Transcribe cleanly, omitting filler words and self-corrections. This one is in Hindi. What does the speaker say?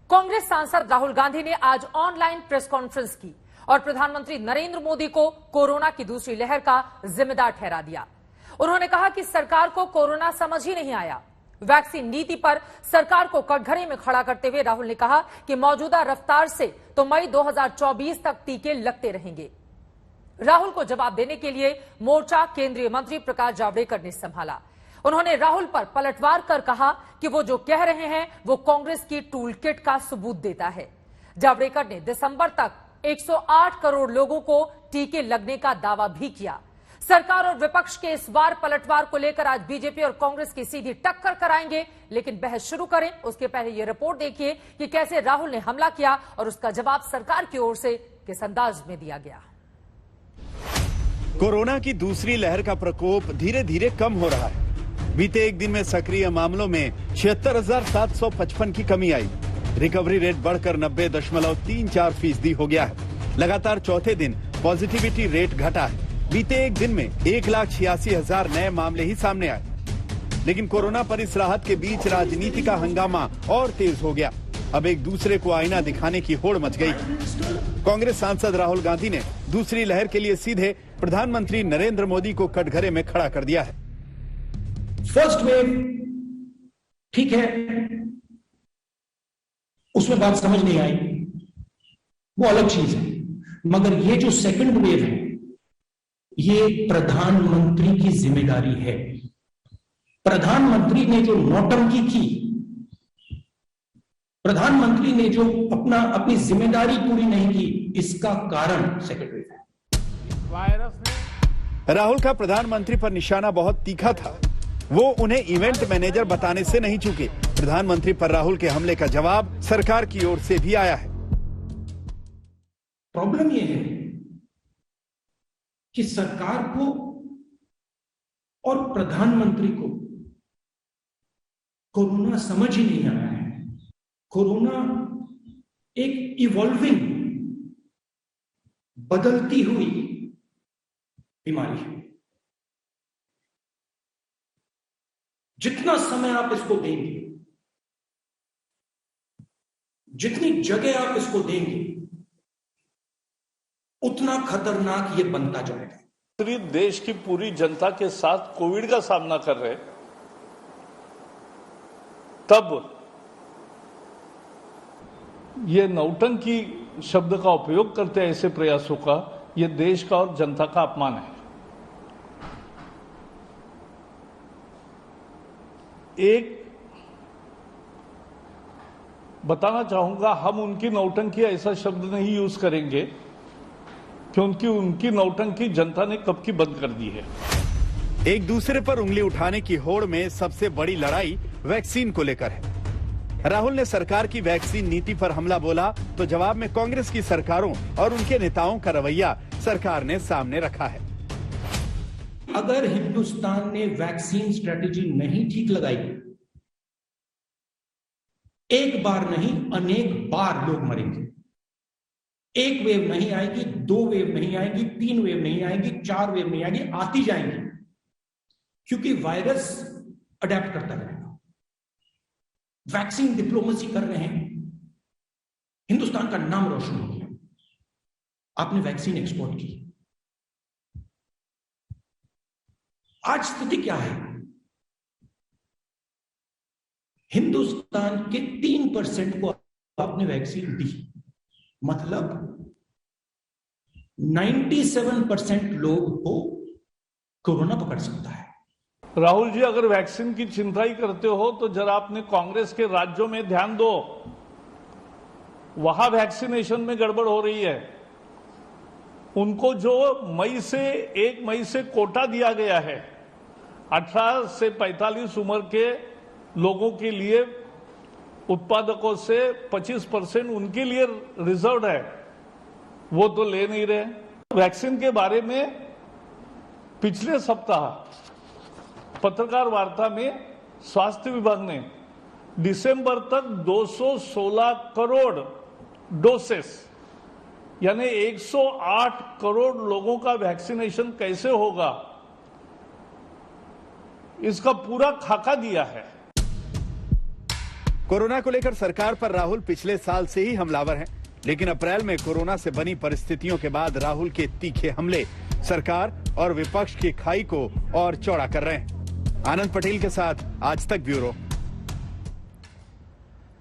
कांग्रेस सांसद राहुल गांधी ने आज ऑनलाइन प्रेस कॉन्फ्रेंस की और प्रधानमंत्री नरेंद्र मोदी को कोरोना की दूसरी लहर का जिम्मेदार ठहरा दिया। उन्होंने कहा कि सरकार को कोरोना समझ ही नहीं आया। वैक्सीन नीति पर सरकार को कटघरे में खड़ा करते हुए राहुल ने कहा कि मौजूदा रफ्तार से तो मई 2024 तक टीके लगते रहेंगे। राहुल को जवाब देने के लिए मोर्चा केंद्रीय मंत्री प्रकाश जावड़ेकर ने संभाला। उन्होंने राहुल पर पलटवार कर कहा कि वो जो कह रहे हैं वो कांग्रेस की टूल किट का सबूत देता है। जावड़ेकर ने दिसंबर तक 108 करोड़ लोगों को टीके लगने का दावा भी किया। सरकार और विपक्ष के इस बार पलटवार को लेकर आज बीजेपी और कांग्रेस की सीधी टक्कर कराएंगे, लेकिन बहस शुरू करें उसके पहले ये रिपोर्ट देखिए कि कैसे राहुल ने हमला किया और उसका जवाब सरकार की ओर से किस अंदाज में दिया गया। कोरोना की दूसरी लहर का प्रकोप धीरे धीरे कम हो रहा है। बीते एक दिन में सक्रिय मामलों में 76,755 की कमी आई। रिकवरी रेट बढ़कर 90.34% हो गया है। लगातार चौथे दिन पॉजिटिविटी रेट घटा है। बीते एक दिन में 1,86,000 नए मामले ही सामने आए। लेकिन कोरोना पर इस राहत के बीच राजनीति का हंगामा और तेज हो गया। अब एक दूसरे को आईना दिखाने की होड़ मच गई। कांग्रेस सांसद राहुल गांधी ने दूसरी लहर के लिए सीधे प्रधानमंत्री नरेंद्र मोदी को कटघरे में खड़ा कर दिया है। फर्स्ट वेव ठीक है, उसमें बात समझ नहीं आई, वो अलग चीज है। मगर ये जो सेकंड वेव है, ये प्रधानमंत्री की जिम्मेदारी है। प्रधानमंत्री ने जो नौटंकी की, प्रधानमंत्री ने जो अपनी जिम्मेदारी पूरी नहीं की, इसका कारण सेकंड वेव है। राहुल का प्रधानमंत्री पर निशाना बहुत तीखा था। वो उन्हें इवेंट मैनेजर बताने से नहीं चूके। प्रधानमंत्री पर राहुल के हमले का जवाब सरकार की ओर से भी आया है। प्रॉब्लम यह है कि सरकार को और प्रधानमंत्री को कोरोना समझ ही नहीं आया है। कोरोना एक इवॉल्विंग, बदलती हुई बीमारी है। जितना समय आप इसको देंगे, जितनी जगह आप इसको देंगे, उतना खतरनाक ये बनता जाएगा। देश की पूरी जनता के साथ कोविड का सामना कर रहे, तब ये नौटंकी शब्द का उपयोग करते हैं ऐसे प्रयासों का, ये देश का और जनता का अपमान है। एक बताना चाहूंगा, हम उनकी नौटंकी ऐसा शब्द नहीं यूज करेंगे क्योंकि उनकी नौटंकी जनता ने कब की बंद कर दी है। एक दूसरे पर उंगली उठाने की होड़ में सबसे बड़ी लड़ाई वैक्सीन को लेकर है। राहुल ने सरकार की वैक्सीन नीति पर हमला बोला तो जवाब में कांग्रेस की सरकारों और उनके नेताओं का रवैया सरकार ने सामने रखा है। अगर हिंदुस्तान ने वैक्सीन स्ट्रेटेजी नहीं ठीक लगाई, एक बार नहीं अनेक बार लोग मरेंगे। एक वेव नहीं आएगी, दो वेव नहीं आएगी, तीन वेव नहीं आएगी, चार वेव नहीं आएगी, आती जाएंगी, क्योंकि वायरस अडेप्ट करता रहेगा। वैक्सीन डिप्लोमेसी कर रहे हैं, हिंदुस्तान का नाम रोशन हो गया। आपने वैक्सीन एक्सपोर्ट की। आज स्थिति क्या है? हिंदुस्तान के 3% को आपने वैक्सीन दी, मतलब 97% लोग को कोरोना पकड़ सकता है। राहुल जी, अगर वैक्सीन की चिंता ही करते हो तो जरा अपने कांग्रेस के राज्यों में ध्यान दो। वहां वैक्सीनेशन में गड़बड़ हो रही है। उनको जो 1 मई से कोटा दिया गया है, 18 से 45 उम्र के लोगों के लिए, उत्पादकों से 25% उनके लिए रिजर्व है, वो तो ले नहीं रहे। वैक्सीन के बारे में पिछले सप्ताह पत्रकार वार्ता में स्वास्थ्य विभाग ने दिसंबर तक 216 करोड़ डोसेस, यानी 108 करोड़ लोगों का वैक्सीनेशन कैसे होगा, इसका पूरा खाका दिया है। कोरोना को लेकर सरकार पर राहुल पिछले साल से ही हमलावर हैं, लेकिन अप्रैल में कोरोना से बनी परिस्थितियों के बाद राहुल के तीखे हमले सरकार और विपक्ष की खाई को और चौड़ा कर रहे हैं। आनंद पटेल के साथ आज तक ब्यूरो।